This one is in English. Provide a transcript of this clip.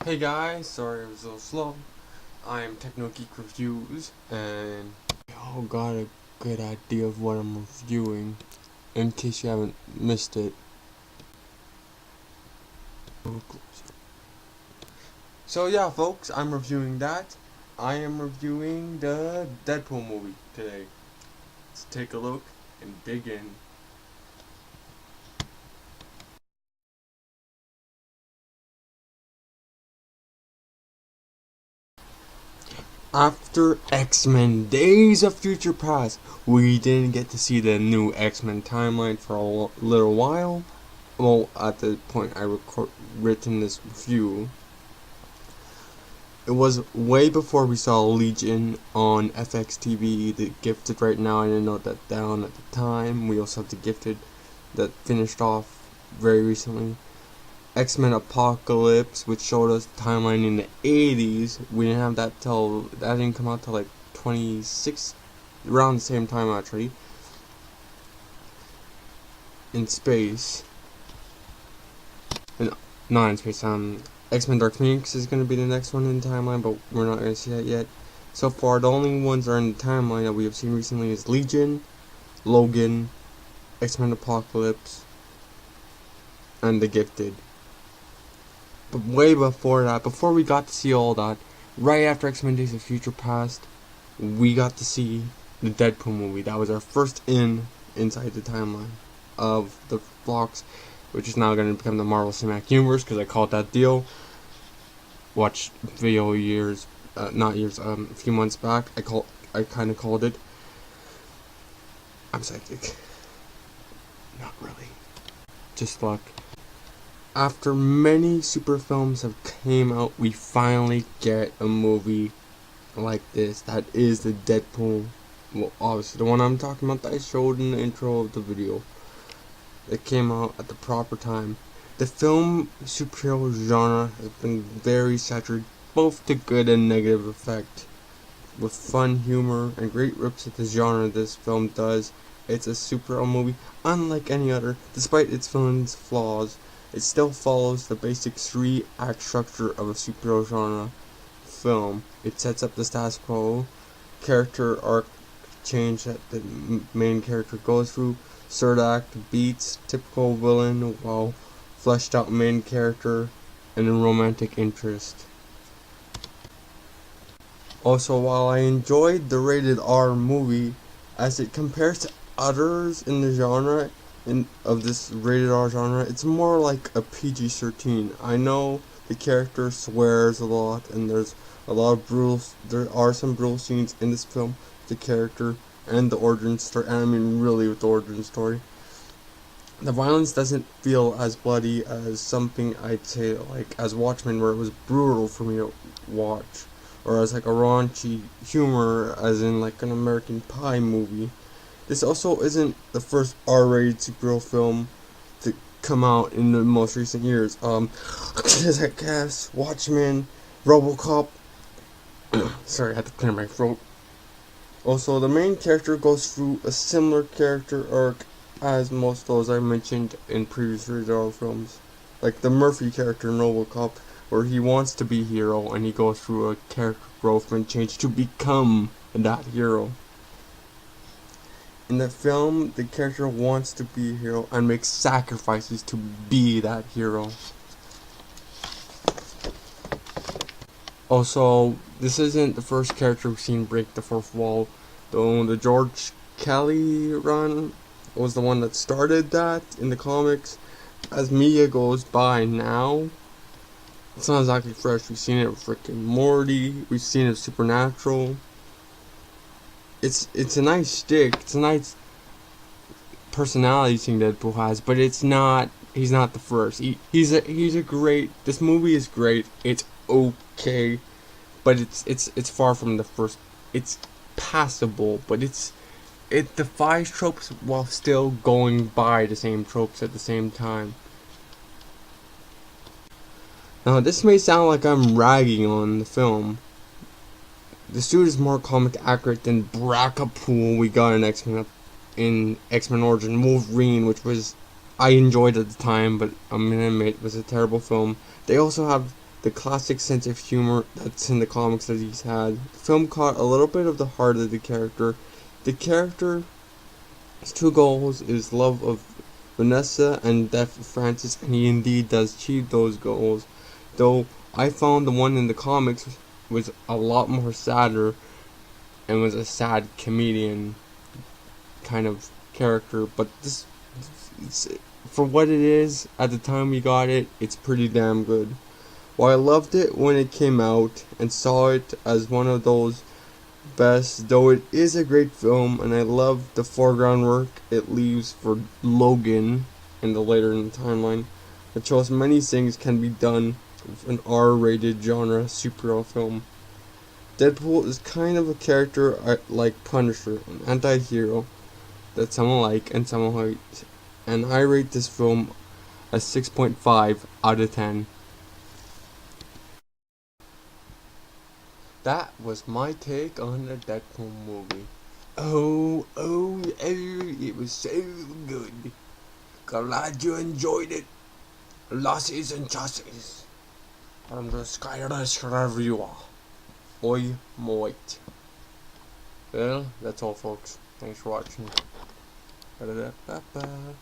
Hey guys, sorry I was a little slow. I'm Techno Geek Reviews, and y'all got a good idea of what I'm reviewing, in case you haven't missed it. So yeah, folks, I'm reviewing that. I am reviewing the Deadpool movie today. Let's take a look and dig in. After X-Men Days of Future Past, we didn't get to see the new X-Men timeline for a little while. Well, at the point I written this review, it was way before we saw Legion on FX TV, the Gifted right now. I didn't note that down at the time. We also have the Gifted that finished off very recently. X-Men Apocalypse, which showed us the timeline in the 80s. We didn't have that that didn't come out till like 26, around the same time actually, in space. And not in space, X-Men Dark Phoenix is going to be the next one in the timeline, but we're not going to see that yet. So far, the only ones that are in the timeline that we have seen recently is Legion, Logan, X-Men Apocalypse, and The Gifted. But way before that, before we got to see all that, right after X-Men Days of Future Past, we got to see the Deadpool movie. That was our first inside the timeline of the Fox, which is now going to become the Marvel Cinematic Universe, because I called that deal. Watched video a few months back. I kind of called it. I'm psychic. Not really. Just luck. After many super films have came out, we finally get a movie like this. That is the Deadpool. Well, obviously the one I'm talking about that I showed in the intro of the video. It came out at the proper time. The film superhero genre has been very saturated, both to good and negative effect. With fun humor and great rips at the genre this film does, it's a superhero movie unlike any other. Despite its villain's flaws, it still follows the basic 3-act structure of a superhero genre film. It sets up the status quo, character arc change that the main character goes through. Third act beats typical villain while fleshed out main character and a romantic interest. Also, while I enjoyed the rated R movie, as it compares to others in the genre, of this rated R genre, it's more like a PG-13. I know the character swears a lot, and there are some brutal scenes in this film, the character, and the origin story, and I mean really with the origin story. The violence doesn't feel as bloody as something I'd say like as Watchmen, where it was brutal for me to watch, or as like a raunchy humor as in like an American Pie movie. This also isn't the first R-rated superhero film to come out in the most recent years. I guess Watchmen, RoboCop. Sorry, I had to clear my throat. Also, the main character goes through a similar character arc as most of those I mentioned in previous rated R films, like the Murphy character in RoboCop, where he wants to be a hero and he goes through a character growth and change to become that hero. In the film, the character wants to be a hero and makes sacrifices to be that hero. Also, this isn't the first character we've seen break the fourth wall. The George Kelly run was the one that started that in the comics. As media goes by now, it's not exactly fresh. We've seen it with Rick and Morty. We've seen it with Supernatural. It's a nice stick. It's a nice personality thing Deadpool has, but it's not. He's not the first. He's a great. This movie is great. It's okay, but it's far from the first. It's passable, but it defies tropes while still going by the same tropes at the same time. Now, this may sound like I'm ragging on the film. The suit is more comic accurate than Brackapool we got in X-Men Origin Wolverine, which I enjoyed at the time, but I'm gonna admit it was a terrible film. They also have the classic sense of humor that's in the comics that he's had. The film caught a little bit of the heart of the character. The character's two goals is love of Vanessa and death of Francis, and he indeed does achieve those goals. Though I found the one in the comics was a lot more sadder and was a sad comedian kind of character, but this, for what it is, at the time we got it, it's pretty damn good. While I loved it when it came out and saw it as one of those best, though it is a great film, and I love the foreground work it leaves for Logan in the later in the timeline, it shows many things can be done with an R-rated genre superhero film. Deadpool is kind of a character like Punisher, an anti-hero that some like and some hate, and I rate this film a 6.5 out of 10. That was my take on the Deadpool movie. Oh, it was so good. Glad you enjoyed it. Losses and chassis. I'm the Skylash reviewer. Oi, moit. Well, that's all, folks. Thanks for watching. Ba-da-da-ba-ba.